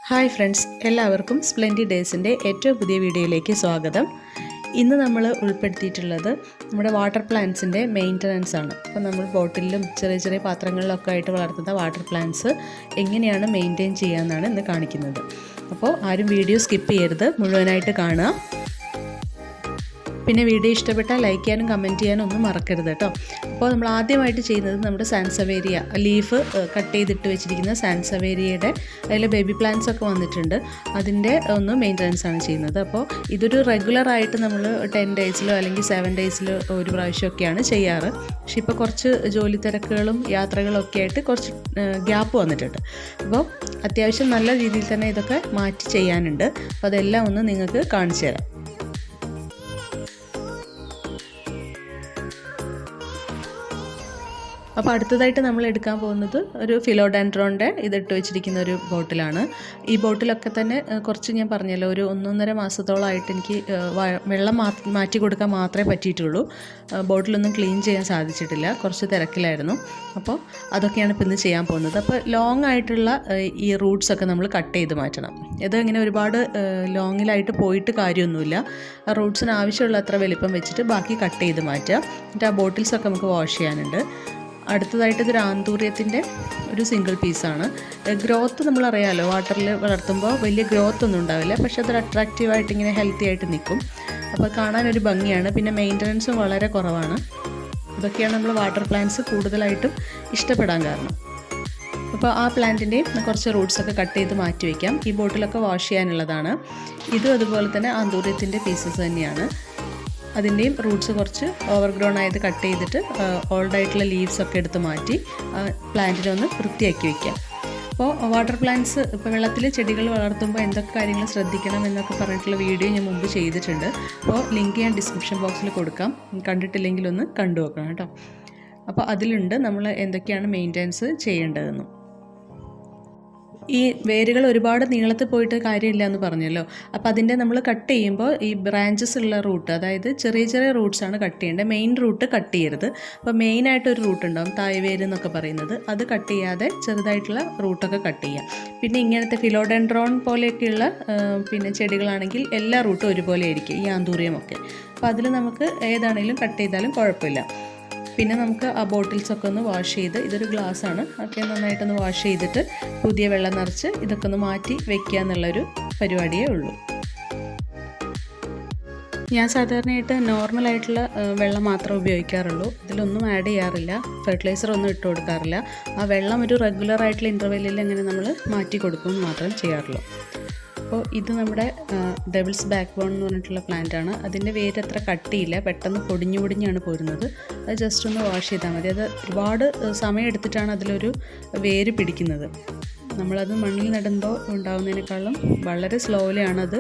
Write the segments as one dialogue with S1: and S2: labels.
S1: Hi friends, എല്ലാവർക്കും splendid ഡേയ്സിൻ്റെ ഏറ്റവും പുതിയ വീഡിയോയിലേക്ക് സ്വാഗതം. ഇന്ന് നമ്മൾ ഉൾപ്പെടുത്തിയിട്ടുള്ളത് നമ്മുടെ വാട്ടർ പ്ലാന്റ്സിൻ്റെ മെയിൻ്റനൻസ് ആണ്. അപ്പോൾ നമ്മൾ ബോട്ടിലും ചെറിയ ചെറിയ പാത്രങ്ങളിലൊക്കെ ആയിട്ട് വളർത്തുന്ന വാട്ടർ പ്ലാന്റ്സ് എങ്ങനെയാണ് മെയിൻറ്റെയിൻ ചെയ്യാമെന്നാണ് ഇന്ന് കാണിക്കുന്നത്. അപ്പോൾ ആരും വീഡിയോ സ്കിപ്പ് ചെയ്യരുത്, മുഴുവനായിട്ട് കാണുക. പിന്നെ വീഡിയോ ഇഷ്ടപ്പെട്ടാൽ ലൈക്ക് ചെയ്യാനും കമൻറ്റ് ചെയ്യാനും ഒന്നും മറക്കരുത് കേട്ടോ. അപ്പോൾ നമ്മൾ ആദ്യമായിട്ട് ചെയ്യുന്നത് നമ്മുടെ സാൻസവേരിയ ലീഫ് കട്ട് ചെയ്തിട്ട് വെച്ചിരിക്കുന്ന സാൻസവേരിയയുടെ അതിൽ ബേബി പ്ലാന്റ്സ് ഒക്കെ വന്നിട്ടുണ്ട്. അതിൻ്റെ ഒന്ന് മെയിൻ്റനൻസ് ആണ് ചെയ്യുന്നത്. അപ്പോൾ ഇതൊരു റെഗുലറായിട്ട് നമ്മൾ 10 ഡേയ്സിലോ അല്ലെങ്കിൽ 7 ഡേയ്സിലോ ഒരു പ്രാവശ്യമൊക്കെയാണ് ചെയ്യാറ്. പക്ഷേ ഇപ്പോൾ കുറച്ച് ജോലി തിരക്കുകളും യാത്രകളൊക്കെ ആയിട്ട് കുറച്ച് ഗ്യാപ്പ് വന്നിട്ടുണ്ട്. അപ്പോൾ അത്യാവശ്യം നല്ല രീതിയിൽ തന്നെ ഇതൊക്കെ മാറ്റി ചെയ്യാനുണ്ട്. അപ്പോൾ അതെല്ലാം ഒന്ന് നിങ്ങൾക്ക് കാണിച്ചു തരാം. അപ്പോൾ അടുത്തതായിട്ട് നമ്മൾ എടുക്കാൻ പോകുന്നത് ഒരു ഫിലോഡെൻഡ്രോണിൻ്റെ ഇതിട്ട് വെച്ചിരിക്കുന്ന ഒരു ബോട്ടിലാണ്. ഈ ബോട്ടിലൊക്കെ തന്നെ കുറച്ച് ഞാൻ പറഞ്ഞല്ലോ, ഒരു 1.5 മാസത്തോളമായിട്ട് എനിക്ക് വെള്ളം മാറ്റി കൊടുക്കാൻ മാത്രമേ പറ്റിയിട്ടുള്ളൂ. ബോട്ടിലൊന്നും ക്ലീൻ ചെയ്യാൻ സാധിച്ചിട്ടില്ല, കുറച്ച് തിരക്കിലായിരുന്നു. അപ്പോൾ അതൊക്കെയാണ് ഇപ്പോൾ ഇന്ന് ചെയ്യാൻ പോകുന്നത്. അപ്പോൾ ലോങ് ആയിട്ടുള്ള ഈ റൂട്ട്സൊക്കെ നമ്മൾ കട്ട് ചെയ്ത് മാറ്റണം. ഇത് ഇങ്ങനെ ഒരുപാട് ലോങ്ങിലായിട്ട് പോയിട്ട് കാര്യമൊന്നുമില്ല. ആ റൂട്ട്സിന് ആവശ്യമുള്ള അത്ര വലിപ്പം വെച്ചിട്ട് ബാക്കി കട്ട് ചെയ്ത് മാറ്റുക. എന്നിട്ട് ആ ബോട്ടിൽസൊക്കെ നമുക്ക് വാഷ് ചെയ്യാനുണ്ട്. അടുത്തതായിട്ട് ഇതൊരു ആന്തൂര്യത്തിൻ്റെ ഒരു സിംഗിൾ പീസാണ്. ഗ്രോത്ത് നമ്മളറിയാമല്ലോ, വാട്ടറിൽ വളർത്തുമ്പോൾ വലിയ ഗ്രോത്ത് ഒന്നും ഉണ്ടാവില്ല, പക്ഷേ അതൊരു അട്രാക്റ്റീവായിട്ട് ഇങ്ങനെ ഹെൽത്തി ആയിട്ട് നിൽക്കും. അപ്പോൾ കാണാനൊരു ഭംഗിയാണ്. പിന്നെ മെയിൻ്റനൻസും വളരെ കുറവാണ്. ഇതൊക്കെയാണ് നമ്മൾ വാട്ടർ പ്ലാന്റ്സ് കൂടുതലായിട്ടും ഇഷ്ടപ്പെടാൻ കാരണം. അപ്പോൾ ആ പ്ലാന്റിൻ്റെയും കുറച്ച് റൂട്ട്സൊക്കെ കട്ട് ചെയ്ത് മാറ്റി വയ്ക്കാം. ഈ ബോട്ടിലൊക്കെ വാഷ് ചെയ്യാനുള്ളതാണ്. ഇതും അതുപോലെ തന്നെ ആന്തൂര്യത്തിൻ്റെ പീസസ് തന്നെയാണ്. അതിൻ്റെയും റൂട്ട്സ് കുറച്ച് ഓവർഗ്രോൺ ആയത് കട്ട് ചെയ്തിട്ട് ഓൾഡായിട്ടുള്ള ലീവ്സൊക്കെ എടുത്ത് മാറ്റി പ്ലാന്റിനെ ഒന്ന് വൃത്തിയാക്കി വയ്ക്കാം. അപ്പോൾ വാട്ടർ പ്ലാന്റ്സ് ഇപ്പോൾ വെള്ളത്തിൽ ചെടികൾ വളർത്തുമ്പോൾ എന്തൊക്കെ കാര്യങ്ങൾ ശ്രദ്ധിക്കണം എന്നൊക്കെ പറഞ്ഞിട്ടുള്ള വീഡിയോ ഞാൻ മുമ്പ് ചെയ്തിട്ടുണ്ട്. അപ്പോൾ ലിങ്ക് ഞാൻ ഡിസ്ക്രിപ്ഷൻ ബോക്സിൽ കൊടുക്കാം, കണ്ടിട്ടില്ലെങ്കിൽ ഒന്ന് കണ്ടു നോക്കണം കേട്ടോ. അപ്പോൾ അതിലുണ്ട് നമ്മൾ എന്തൊക്കെയാണ് മെയിൻ്റെനൻസ് ചെയ്യേണ്ടതെന്നും. ഈ വേരുകൾ ഒരുപാട് നീളത്തിൽ പോയിട്ട് കാര്യമില്ല എന്ന് പറഞ്ഞല്ലോ. അപ്പോൾ അതിൻ്റെ നമ്മൾ കട്ട് ചെയ്യുമ്പോൾ ഈ ബ്രാഞ്ചസ് ഉള്ള റൂട്ട്, അതായത് ചെറിയ ചെറിയ റൂട്ട്സാണ് കട്ട് ചെയ്യേണ്ടത്. മെയിൻ റൂട്ട് കട്ട് ചെയ്യരുത്. അപ്പോൾ മെയിനായിട്ടൊരു റൂട്ട് ഉണ്ടാവും, തായ്വേര് എന്നൊക്കെ പറയുന്നത്. അത് കട്ട് ചെയ്യാതെ ചെറുതായിട്ടുള്ള റൂട്ടൊക്കെ കട്ട് ചെയ്യാം. പിന്നെ ഇങ്ങനത്തെ ഫിലോഡെൻഡ്രോൺ പോലെയൊക്കെയുള്ള പിന്നെ ചെടികളാണെങ്കിൽ എല്ലാ റൂട്ടും ഒരുപോലെ ആയിരിക്കും, ഈ ആന്തൂറിയമൊക്കെ. അപ്പോൾ അതിൽ നമുക്ക് ഏതാണെങ്കിലും കട്ട് ചെയ്താലും കുഴപ്പമില്ല. പിന്നെ നമുക്ക് ആ ബോട്ടിൽസൊക്കെ ഒന്ന് വാഷ് ചെയ്ത്, ഇതൊരു ഗ്ലാസ്സാണ്, ഒക്കെ നന്നായിട്ടൊന്ന് വാഷ് ചെയ്തിട്ട് പുതിയ വെള്ളം നിറച്ച് ഇതൊക്കെ ഒന്ന് മാറ്റി വെക്കുക എന്നുള്ളൊരു പരിപാടിയേ ഉള്ളൂ. ഞാൻ സാധാരണയായിട്ട് നോർമലായിട്ടുള്ള വെള്ളം മാത്രമേ ഉപയോഗിക്കാറുള്ളൂ. ഇതിലൊന്നും ആഡ് ചെയ്യാറില്ല, ഫെർട്ടിലൈസർ ഒന്നും ഇട്ട് കൊടുക്കാറില്ല. ആ വെള്ളം ഒരു റെഗുലറായിട്ടുള്ള ഇൻ്റർവെല്ലിൽ അങ്ങനെ നമ്മൾ മാറ്റി കൊടുക്കുമെന്ന് മാത്രം ചെയ്യാറുള്ളൂ. അപ്പോൾ ഇത് നമ്മുടെ ഡെവിൾസ് ബാക്ക് ബോൺ എന്ന് പറഞ്ഞിട്ടുള്ള പ്ലാന്റാണ്. അതിൻ്റെ വേര് അത്ര കട്ടിയില്ല, പെട്ടെന്ന് പൊടിഞ്ഞാണ് പോരുന്നത്. അത് ജസ്റ്റ് ഒന്ന് വാഷ് ചെയ്താൽ മതി. അത് ഒരുപാട് സമയം എടുത്തിട്ടാണ് അതിലൊരു വേര് പിടിക്കുന്നത്. നമ്മളത് മണ്ണിൽ നടുമ്പോൾ ഉണ്ടാകുന്നതിനേക്കാളും വളരെ സ്ലോലിയാണ് അത്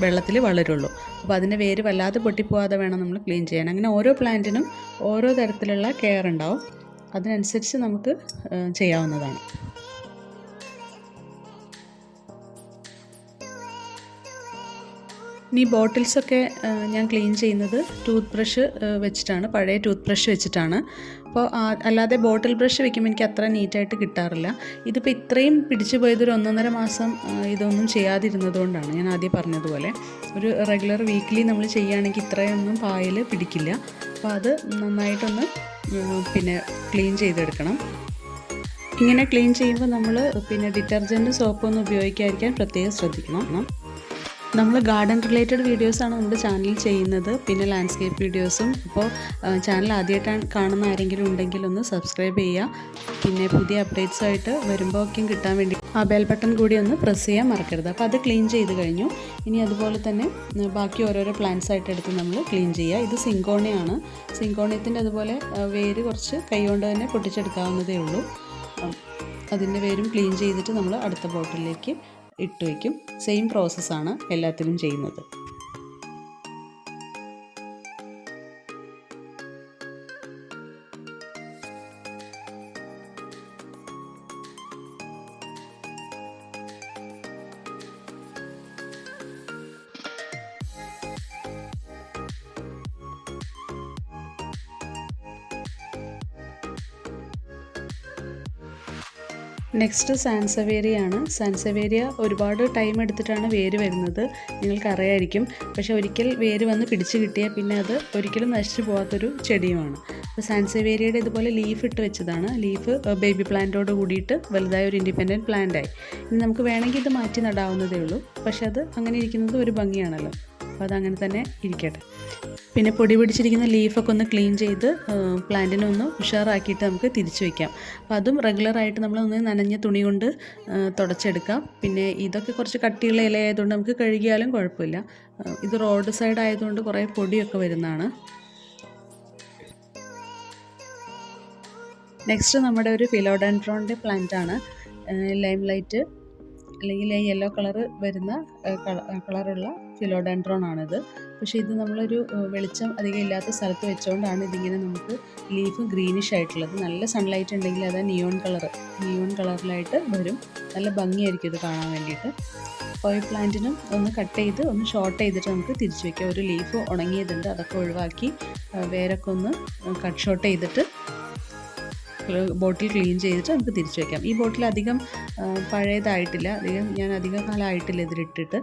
S1: വെള്ളത്തിൽ വളരുള്ളൂ. അപ്പോൾ അതിൻ്റെ വേര് വല്ലാതെ പൊട്ടിപ്പോവാതെ വേണം നമ്മൾ ക്ലീൻ ചെയ്യാൻ. അങ്ങനെ ഓരോ പ്ലാന്റിനും ഓരോ തരത്തിലുള്ള കെയർ ഉണ്ടാവും, അതിനനുസരിച്ച് നമുക്ക് ചെയ്യാവുന്നതാണ്. ഇനി ബോട്ടിൽസൊക്കെ ഞാൻ ക്ലീൻ ചെയ്യുന്നത് ടൂത്ത് ബ്രഷ് വെച്ചിട്ടാണ്, പഴയ ടൂത്ത് ബ്രഷ് വെച്ചിട്ടാണ്. അപ്പോൾ അല്ലാതെ ബോട്ടിൽ ബ്രഷ് വെക്കുമ്പോൾ എനിക്ക് അത്ര നീറ്റായിട്ട് കിട്ടാറില്ല. ഇതിപ്പോൾ ഇത്രയും പിടിച്ചു പോയതൊരു 1.5 മാസം ഇതൊന്നും ചെയ്യാതിരുന്നത് കൊണ്ടാണ്. ഞാൻ ആദ്യം പറഞ്ഞതുപോലെ ഒരു റെഗുലർ വീക്ക്ലി നമ്മൾ ചെയ്യുകയാണെങ്കിൽ ഇത്രയൊന്നും പായൽ പിടിക്കില്ല. അപ്പോൾ അത് നന്നായിട്ടൊന്ന് പിന്നെ ക്ലീൻ ചെയ്തെടുക്കണം. ഇങ്ങനെ ക്ലീൻ ചെയ്യുമ്പോൾ നമ്മൾ പിന്നെ ഡിറ്റർജൻറ്റ് സോപ്പൊന്നും ഉപയോഗിക്കാതിരിക്കാൻ പ്രത്യേകം ശ്രദ്ധിക്കണം. നമ്മൾ ഗാർഡൻ റിലേറ്റഡ് വീഡിയോസാണ് നമ്മുടെ ചാനലിൽ ചെയ്യുന്നത്, പിന്നെ ലാൻഡ്സ്കേപ്പ് വീഡിയോസും. അപ്പോൾ ചാനൽ ആദ്യമായിട്ടാണ് കാണുന്ന ആരെങ്കിലും ഉണ്ടെങ്കിൽ ഒന്ന് സബ്സ്ക്രൈബ് ചെയ്യുക. പിന്നെ പുതിയ അപ്ഡേറ്റ്സായിട്ട് വരുമ്പോഴൊക്കെയും കിട്ടാൻ വേണ്ടി ആ ബെൽ ബട്ടൺ കൂടി ഒന്ന് പ്രസ് ചെയ്യാൻ മറക്കരുത്. അപ്പോൾ അത് ക്ലീൻ ചെയ്ത് കഴിഞ്ഞു. ഇനി അതുപോലെ തന്നെ ബാക്കി ഓരോരോ പ്ലാന്റ്സ് ആയിട്ട് എടുത്ത് നമ്മൾ ക്ലീൻ ചെയ്യുക. ഇത് സിങ്കോണിയാണ്. സിങ്കോണിയത്തിൻ്റെ അതുപോലെ വേര് കുറച്ച് കൈകൊണ്ട് തന്നെ പൊട്ടിച്ചെടുക്കാവുന്നതേ ഉള്ളൂ. അതിൻ്റെ വേരും ക്ലീൻ ചെയ്തിട്ട് നമ്മൾ അടുത്ത ബോട്ടിലേക്ക് ഇട്ട് വയ്ക്കും. സെയിം പ്രോസസ്സാണ് എല്ലാത്തിലും ചെയ്യുന്നത്. നെക്സ്റ്റ് സാൻസവേരിയാണ്. സാൻസവേരിയ ഒരുപാട് ടൈം എടുത്തിട്ടാണ് വേര് വരുന്നത്, നിങ്ങൾക്കറിയായിരിക്കും. പക്ഷേ ഒരിക്കൽ വേര് വന്ന് പിടിച്ച് കിട്ടിയാൽ പിന്നെ അത് ഒരിക്കലും നശിച്ചു പോകാത്തൊരു ചെടിയുമാണ്. അപ്പോൾ സാൻസവേരിയയുടെ ഇതുപോലെ ലീഫ് ഇട്ട് വെച്ചതാണ്. ലീഫ് ബേബി പ്ലാന്റോട് കൂടിയിട്ട് വലുതായ ഒരു ഇൻഡിപെൻഡൻറ്റ് പ്ലാന്റായി. ഇനി നമുക്ക് വേണമെങ്കിൽ ഇത് മാറ്റി നടാവുന്നതേ ഉള്ളൂ. പക്ഷേ അത് അങ്ങനെ ഇരിക്കുന്നത് ഒരു ഭംഗിയാണല്ലോ, അപ്പോൾ അതങ്ങനെ തന്നെ ഇരിക്കട്ടെ. പിന്നെ പൊടി പിടിച്ചിരിക്കുന്ന ലീഫൊക്കെ ഒന്ന് ക്ലീൻ ചെയ്ത് പ്ലാന്റിനെ ഒന്ന് ഉഷാറാക്കിയിട്ട് നമുക്ക് തിരിച്ചു വയ്ക്കാം. അപ്പോൾ അതും റെഗുലറായിട്ട് നമ്മളൊന്ന് നനഞ്ഞ തുണി കൊണ്ട് തുടച്ചെടുക്കാം. പിന്നെ ഇതൊക്കെ കുറച്ച് കട്ടിയുള്ള ഇല ആയതുകൊണ്ട് നമുക്ക് കഴുകിയാലും കുഴപ്പമില്ല. ഇത് റോഡ് സൈഡ് ആയതുകൊണ്ട് കുറേ പൊടിയൊക്കെ വരുന്നതാണ്. നെക്സ്റ്റ് നമ്മുടെ ഒരു ഫിലോഡെൻഡ്രോണിൻ്റെ പ്ലാന്റാണ്. ലൈം ലൈറ്റ് അല്ലെങ്കിൽ യെല്ലോ കളറ് വരുന്ന കളറുള്ള ഫിലോഡെൻഡ്രോൺ ആണിത്. പക്ഷേ ഇത് നമ്മളൊരു വെളിച്ചം അധികം ഇല്ലാത്ത സ്ഥലത്ത് വെച്ചുകൊണ്ടാണ് ഇതിങ്ങനെ നമുക്ക് ലീഫ് ഗ്രീനിഷ് ആയിട്ടുള്ളത്. നല്ല സൺലൈറ്റ് ഉണ്ടെങ്കിൽ അത് നിയോൺ കളറിലായിട്ട് വരും. നല്ല ഭംഗിയായിരിക്കും ഇത് കാണാൻ വേണ്ടിയിട്ട്. അപ്പോൾ ഈ പ്ലാന്റിനും ഒന്ന് കട്ട് ചെയ്ത് ഒന്ന് ഷോർട്ട് ചെയ്തിട്ട് നമുക്ക് തിരിച്ചു വയ്ക്കാം. ഒരു ലീഫ് ഉണങ്ങിയതുണ്ട്, അതൊക്കെ ഒഴിവാക്കി വേരൊക്കെ ഒന്ന് കട്ട് ഷോർട്ട് ചെയ്തിട്ട് ബോട്ടിൽ ക്ലീൻ ചെയ്തിട്ട് നമുക്ക് തിരിച്ചു വയ്ക്കാം. ഈ ബോട്ടിൽ അധികം പഴയതായിട്ടില്ല, ഞാൻ അധികം കാലമായിട്ടില്ല ഇതിലിട്ടിട്ട്.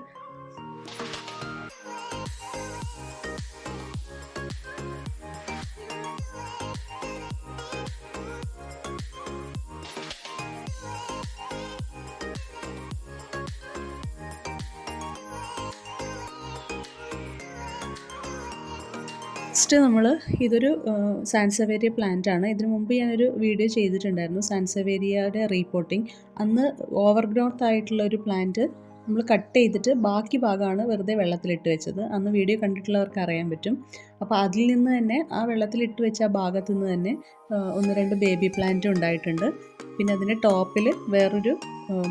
S1: നെക്സ്റ്റ് ഇതൊരു സാൻസവേരിയ പ്ലാന്റ് ആണ്. ഇതിനു മുമ്പ് ഞാനൊരു വീഡിയോ ചെയ്തിട്ടുണ്ടായിരുന്നു സാൻസവേരിയയുടെ റീപോട്ടിങ്. അന്ന് ഓവർഗ്രോത്ത് ആയിട്ടുള്ള ഒരു പ്ലാന്റ് നമ്മൾ കട്ട് ചെയ്തിട്ട് ബാക്കി ഭാഗമാണ് വെറുതെ വെള്ളത്തിലിട്ട് വെച്ചത്. അന്ന് വീഡിയോ കണ്ടിട്ടുള്ളവർക്ക് അറിയാൻ പറ്റും. അപ്പോൾ അതിൽ നിന്ന് തന്നെ ആ വെള്ളത്തിലിട്ട് വെച്ച ആ ഭാഗത്തു നിന്ന് തന്നെ 1-2 ബേബി പ്ലാന്റും ഉണ്ടായിട്ടുണ്ട്. പിന്നെ അതിൻ്റെ ടോപ്പിൽ വേറൊരു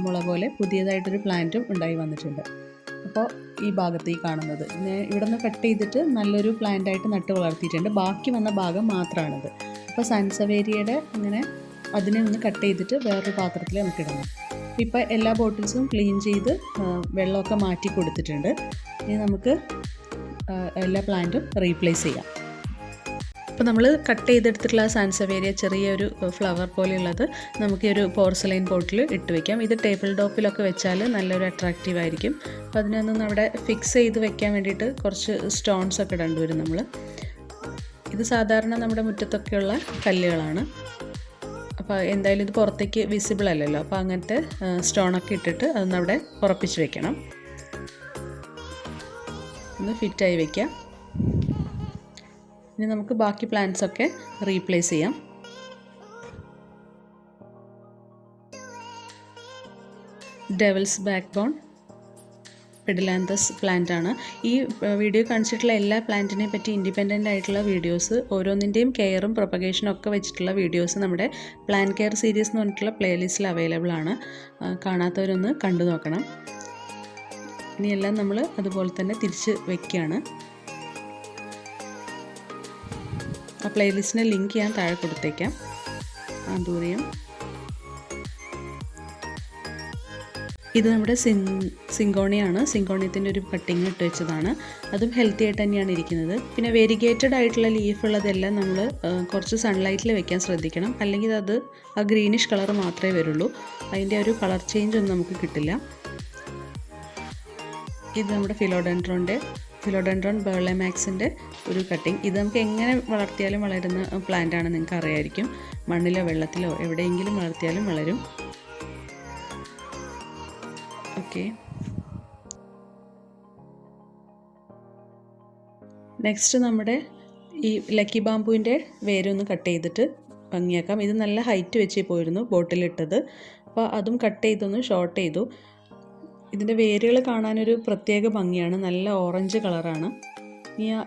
S1: മുള പോലെ പുതിയതായിട്ടൊരു പ്ലാന്റും ഉണ്ടായി വന്നിട്ടുണ്ട്. അപ്പോൾ ഈ ഭാഗത്ത് ഈ കാണുന്നത് ഇവിടെ നിന്ന് കട്ട് ചെയ്തിട്ട് നല്ലൊരു പ്ലാന്റായിട്ട് നട്ട് വളർത്തിയിട്ടുണ്ട്. ബാക്കി വന്ന ഭാഗം മാത്രമാണിത്. അപ്പോൾ സാൻസവേരിയയുടെ അങ്ങനെ അതിനെ ഒന്ന് കട്ട് ചെയ്തിട്ട് വേറൊരു പാത്രത്തിൽ നമുക്ക് ഇടണം. ഇപ്പോൾ എല്ലാ ബോട്ടിൽസും ക്ലീൻ ചെയ്ത് വെള്ളമൊക്കെ മാറ്റി കൊടുത്തിട്ടുണ്ട്. ഇനി നമുക്ക് എല്ലാ പ്ലാന്റും റീപ്ലേസ് ചെയ്യാം. അപ്പോൾ നമ്മൾ കട്ട് ചെയ്തെടുത്തിട്ടുള്ള സാൻസവേരിയ ചെറിയൊരു ഫ്ലവർ പോലെയുള്ളത് നമുക്ക് ഒരു പോർസലൈൻ പോട്ടിൽ ഇട്ട് വയ്ക്കാം. ഇത് ടേബിൾ ടോപ്പിലൊക്കെ വെച്ചാൽ നല്ലൊരു അട്രാക്റ്റീവ് ആയിരിക്കും. അപ്പോൾ അതിനൊന്ന് അവിടെ ഫിക്സ് ചെയ്ത് വെക്കാൻ വേണ്ടിയിട്ട് കുറച്ച് സ്റ്റോൺസ് ഒക്കെ ഇടേണ്ടി വരും നമ്മൾ. ഇത് സാധാരണ നമ്മുടെ മുറ്റത്തൊക്കെയുള്ള കല്ലുകളാണ്. അപ്പോൾ എന്തായാലും ഇത് പുറത്തേക്ക് വിസിബിൾ അല്ലല്ലോ, അപ്പോൾ അങ്ങനത്തെ സ്റ്റോണൊക്കെ ഇട്ടിട്ട് അതൊന്ന് അവിടെ ഉറപ്പിച്ച് വെക്കണം. ഒന്ന് ഫിറ്റായി വയ്ക്കാം. ഇനി നമുക്ക് ബാക്കി പ്ലാന്റ്സ് ഒക്കെ റീപ്ലേസ് ചെയ്യാം. Devil's backbone pedilanthus plant ആണ്. ഈ വീഡിയോ കാണിച്ചിട്ടുള്ള എല്ലാ പ്ലാന്റിനെ പറ്റി ഇൻഡിപെൻഡൻ്റ് ആയിട്ടുള്ള വീഡിയോസ്, ഓരോന്നിൻ്റെയും കെയറും പ്രൊപ്പഗേഷനും ഒക്കെ വെച്ചിട്ടുള്ള വീഡിയോസ് നമ്മുടെ പ്ലാന്റ് കെയർ സീരീസ് എന്ന് പറഞ്ഞിട്ടുള്ള പ്ലേലിസ്റ്റിൽ അവൈലബിൾ ആണ്. കാണാത്തവരൊന്ന് കണ്ടു നോക്കണം. ഇനിയെല്ലാം നമ്മൾ അതുപോലെ തന്നെ തിരിച്ച് വയ്ക്കുകയാണ്. ആ പ്ലേലിസ്റ്റിൻ്റെ ലിങ്ക് ഞാൻ താഴെ കൊടുത്തേക്കാം. ആന്തൂറിയം, ഇത് നമ്മുടെ സിങ്കോണിയാണ്. സിങ്കോണിയത്തിൻ്റെ ഒരു കട്ടിങ് ഇട്ട് വെച്ചതാണ്. അതും ഹെൽത്തി ആയിട്ട് തന്നെയാണ് ഇരിക്കുന്നത്. പിന്നെ വെരിഗേറ്റഡ് ആയിട്ടുള്ള ലീഫ് ഉള്ളതെല്ലാം നമ്മൾ കുറച്ച് സൺലൈറ്റിൽ വെക്കാൻ ശ്രദ്ധിക്കണം, അല്ലെങ്കിൽ അത് ആ ഗ്രീനിഷ് കളർ മാത്രമേ വരുള്ളൂ. അതിൻ്റെ ഒരു കളർ ചേഞ്ച് ഒന്നും നമുക്ക് കിട്ടില്ല. ഇത് നമ്മുടെ ഫിലോഡെൻഡ്രോൺ ബേർലെമാക്സിൻ്റെ ഒരു കട്ടിങ്. ഇത് നമുക്ക് എങ്ങനെ വളർത്തിയാലും വളരുന്ന പ്ലാന്റാണ്, നിങ്ങൾക്ക് അറിയായിരിക്കും. മണ്ണിലോ വെള്ളത്തിലോ എവിടെയെങ്കിലും വളർത്തിയാലും വളരും. ഓക്കെ, നെക്സ്റ്റ് നമ്മുടെ ഈ ലക്കി ബാമ്പുവിൻ്റെ വേരൊന്ന് കട്ട് ചെയ്തിട്ട് ഭംഗിയാക്കാം. ഇത് നല്ല ഹൈറ്റ് വെച്ച് പോയിരുന്നു ബോട്ടിലിട്ടത്. അപ്പോൾ അതും കട്ട് ചെയ്തൊന്ന് ഷോർട്ട് ചെയ്തു. ഇതിൻ്റെ വേരുകൾ കാണാനൊരു പ്രത്യേക ഭംഗിയാണ്, നല്ല ഓറഞ്ച് കളറാണ്.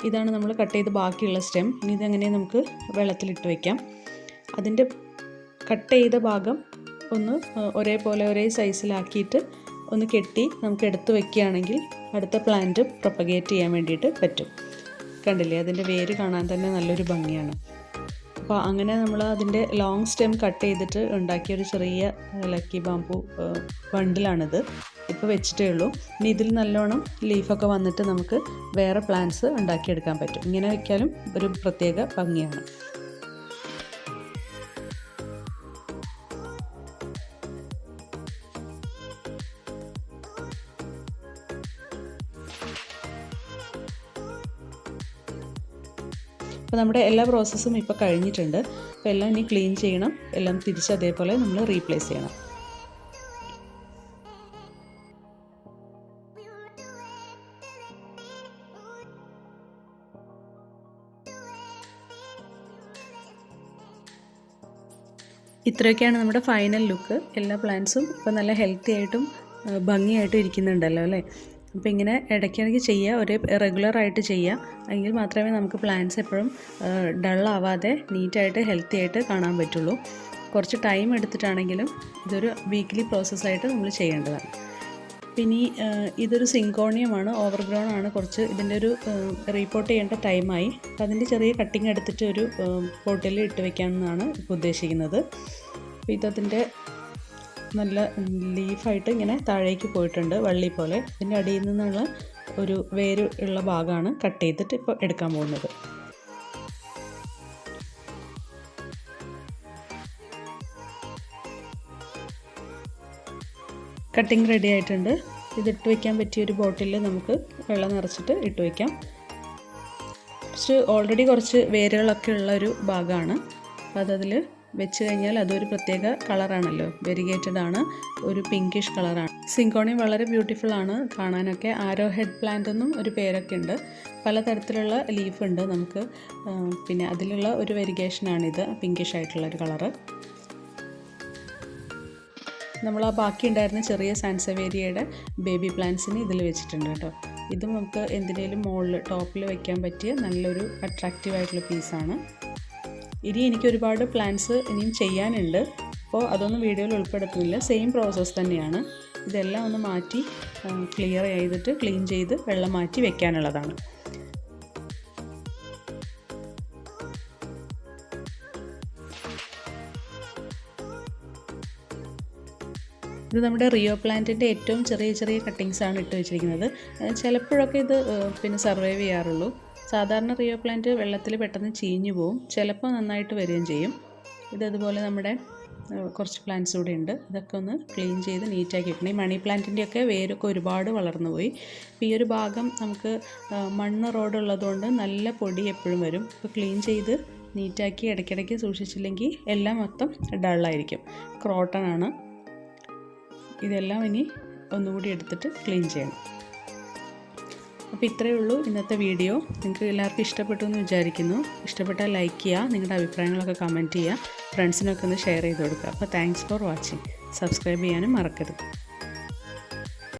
S1: ഇതാണ് നമ്മൾ കട്ട് ചെയ്ത് ബാക്കിയുള്ള സ്റ്റെം. ഇനി ഇതെങ്ങനെ നമുക്ക് വെള്ളത്തിലിട്ട് വയ്ക്കാം. അതിൻ്റെ കട്ട് ചെയ്ത ഭാഗം ഒന്ന് ഒരേ സൈസിലാക്കിയിട്ട് ഒന്ന് കെട്ടി നമുക്ക് എടുത്ത് വയ്ക്കുകയാണെങ്കിൽ അടുത്ത പ്ലാന്റ് പ്രൊപ്പഗേറ്റ് ചെയ്യാൻ വേണ്ടിയിട്ട് പറ്റും. കണ്ടില്ലേ, അതിൻ്റെ വേര് കാണാൻ തന്നെ നല്ലൊരു ഭംഗിയാണ്. അപ്പോൾ അങ്ങനെ നമ്മൾ അതിൻ്റെ ലോങ് സ്റ്റെം കട്ട് ചെയ്തിട്ട് ഉണ്ടാക്കിയൊരു ചെറിയ ലക്കി ബാമ്പു ബണ്ടിലാണിത്. ഇപ്പോൾ വെച്ചിട്ടേ ഉള്ളൂ. ഇനി ഇതിൽ നല്ലോണം ലീഫൊക്കെ വന്നിട്ട് നമുക്ക് വേറെ പ്ലാന്റ്സ് ഉണ്ടാക്കിയെടുക്കാൻ പറ്റും. ഇങ്ങനെ വയ്ക്കാലും ഒരു പ്രത്യേക ഭംഗിയാണ്. അപ്പോൾ നമ്മുടെ എല്ലാ പ്രോസസ്സും ഇപ്പോൾ കഴിഞ്ഞിട്ടുണ്ട്. അപ്പോൾ എല്ലാം ഇനി ക്ലീൻ ചെയ്യണം, എല്ലാം തിരിച്ച് അതേപോലെ നമ്മൾ റീപ്ലേസ് ചെയ്യണം. ഇത്രയൊക്കെയാണ് നമ്മുടെ ഫൈനൽ ലുക്ക്. എല്ലാ പ്ലാന്റ്സും ഇപ്പോൾ നല്ല ഹെൽത്തി ആയിട്ടും ഭംഗിയായിട്ടും ഇരിക്കുന്നുണ്ടല്ലോ അല്ലേ. അപ്പോൾ ഇങ്ങനെ ഇടയ്ക്കിടയ്ക്ക് ചെയ്യുക, ഒരേ റെഗുലറായിട്ട് ചെയ്യുക, എങ്കിൽ മാത്രമേ നമുക്ക് പ്ലാന്റ്സ് എപ്പോഴും ഡള്ളാവാതെ നീറ്റായിട്ട് ഹെൽത്തി ആയിട്ട് കാണാൻ പറ്റുള്ളൂ. കുറച്ച് ടൈം എടുത്തിട്ടാണെങ്കിലും ഇതൊരു വീക്ക്ലി പ്രോസസ്സായിട്ട് നമ്മൾ ചെയ്യേണ്ടതാണ്. പിന്നെ ഇതൊരു സിങ്കോണിയമാണ്, ഓവർഗ്രോൺ ആണ്. കുറച്ച് ഇതിൻ്റെ ഒരു റീപ്പോർട്ട് ചെയ്യേണ്ട ടൈമായി. അപ്പോൾ അതിൻ്റെ ചെറിയ കട്ടിങ് എടുത്തിട്ട് ഒരു പോട്ടിൽ ഇട്ട് വയ്ക്കാമെന്നാണ് ഇപ്പോൾ ഉദ്ദേശിക്കുന്നത്. അപ്പോൾ ഇതതിൻ്റെ നല്ല ലീഫായിട്ട് ഇങ്ങനെ താഴേക്ക് പോയിട്ടുണ്ട്, വള്ളി പോലെ. ഇതിൻ്റെ അടിയിൽ നിന്നുള്ള ഒരു വേര് ഉള്ള ഭാഗമാണ് കട്ട് ചെയ്തിട്ട് ഇപ്പോൾ എടുക്കാൻ പോകുന്നത്. കട്ടിങ് റെഡി ആയിട്ടുണ്ട്. ഇതിട്ട് വയ്ക്കാൻ പറ്റിയൊരു ബോട്ടിൽ നമുക്ക് വെള്ളം നിറച്ചിട്ട് ഇട്ട് വയ്ക്കാം. ഓൾറെഡി കുറച്ച് വേരുകളൊക്കെ ഉള്ള ഒരു ഭാഗമാണ്. അപ്പോൾ അതതിൽ വെച്ച് കഴിഞ്ഞാൽ അതൊരു പ്രത്യേക കളറാണല്ലോ, വെരിഗേറ്റഡ് ആണ്, ഒരു പിങ്കിഷ് കളറാണ്. സിങ്കോണിയം വളരെ ബ്യൂട്ടിഫുൾ ആണ് കാണാനൊക്കെ. ആരോ ഹെഡ് പ്ലാന്റ് എന്നും ഒരു പേരൊക്കെ ഉണ്ട്. പലതരത്തിലുള്ള ലീഫ് ഉണ്ട് നമുക്ക്. പിന്നെ അതിലുള്ള ഒരു വെരിഗേഷനാണിത്, പിങ്കിഷ് ആയിട്ടുള്ള ഒരു കളറ്. നമ്മൾ ആ ബാക്കി ഉണ്ടായിരുന്ന ചെറിയ സാൻസവേരിയയുടെ ബേബി പ്ലാന്റ്സിന് ഇതിൽ വെച്ചിട്ടുണ്ട് കേട്ടോ. ഇതും നമുക്ക് എന്തിനേലും മുകളിൽ ടോപ്പിൽ വയ്ക്കാൻ പറ്റിയ നല്ലൊരു അട്രാക്റ്റീവായിട്ടുള്ള പീസാണ്. ഇനി എനിക്ക് ഒരുപാട് പ്ലാന്റ്സ് ഇനിയും ചെയ്യാനുണ്ട്. അപ്പോൾ അതൊന്നും വീഡിയോയിൽ ഉൾപ്പെടുത്തുന്നില്ല, സെയിം പ്രോസസ്സ് തന്നെയാണ്. ഇതെല്ലാം ഒന്ന് മാറ്റി ക്ലിയർ ചെയ്തിട്ട് ക്ലീൻ ചെയ്ത് വെള്ളം മാറ്റി വെക്കാനുള്ളതാണ്. ഇത് നമ്മുടെ റിയോ പ്ലാന്റിൻ്റെ ഏറ്റവും ചെറിയ ചെറിയ കട്ടിങ്സാണ് ഇട്ട് വെച്ചിരിക്കുന്നത്. ചിലപ്പോഴൊക്കെ ഇത് പിന്നെ സർവൈവ് ചെയ്യാറുള്ളൂ. സാധാരണ റിയോ പ്ലാന്റ് വെള്ളത്തിൽ പെട്ടെന്ന് ചീഞ്ഞു പോവും, ചിലപ്പോൾ നന്നായിട്ട് വരികയും ചെയ്യും. ഇതതുപോലെ നമ്മുടെ കുറച്ച് പ്ലാന്റ്സ് കൂടെ ഉണ്ട്. ഇതൊക്കെ ഒന്ന് ക്ലീൻ ചെയ്ത് നീറ്റാക്കി വെക്കണം. ഈ മണി പ്ലാന്റിൻ്റെയൊക്കെ വേരൊക്കെ ഒരുപാട് വളർന്നു പോയി. അപ്പോൾ ഈ ഒരു ഭാഗം നമുക്ക് മണ്ണ് റോഡുള്ളതുകൊണ്ട് നല്ല പൊടി എപ്പോഴും വരും. അപ്പോൾ ക്ലീൻ ചെയ്ത് നീറ്റാക്കി ഇടയ്ക്കിടയ്ക്ക് സൂക്ഷിച്ചില്ലെങ്കിൽ എല്ലാം മൊത്തം ഡള്ളായിരിക്കും. ക്രോട്ടൺ ആണ്. ഇതെല്ലാം ഇനി ഒന്നുകൂടി എടുത്തിട്ട് ക്ലീൻ ചെയ്യണം. അപ്പോൾ ഇത്രയേ ഉള്ളൂ ഇന്നത്തെ വീഡിയോ. നിങ്ങൾക്ക് എല്ലാവർക്കും ഇഷ്ടപ്പെട്ടു എന്ന് വിചാരിക്കുന്നു. ഇഷ്ടപ്പെട്ടാൽ ലൈക്ക് ചെയ്യുക, നിങ്ങളുടെ അഭിപ്രായങ്ങളൊക്കെ കമൻറ്റ് ചെയ്യുക, ഫ്രണ്ട്സിനൊക്കെ ഒന്ന് ഷെയർ ചെയ്ത് കൊടുക്കുക. അപ്പോൾ താങ്ക്സ് ഫോർ വാച്ചിങ്. സബ്സ്ക്രൈബ് ചെയ്യാനും മറക്കരുത്.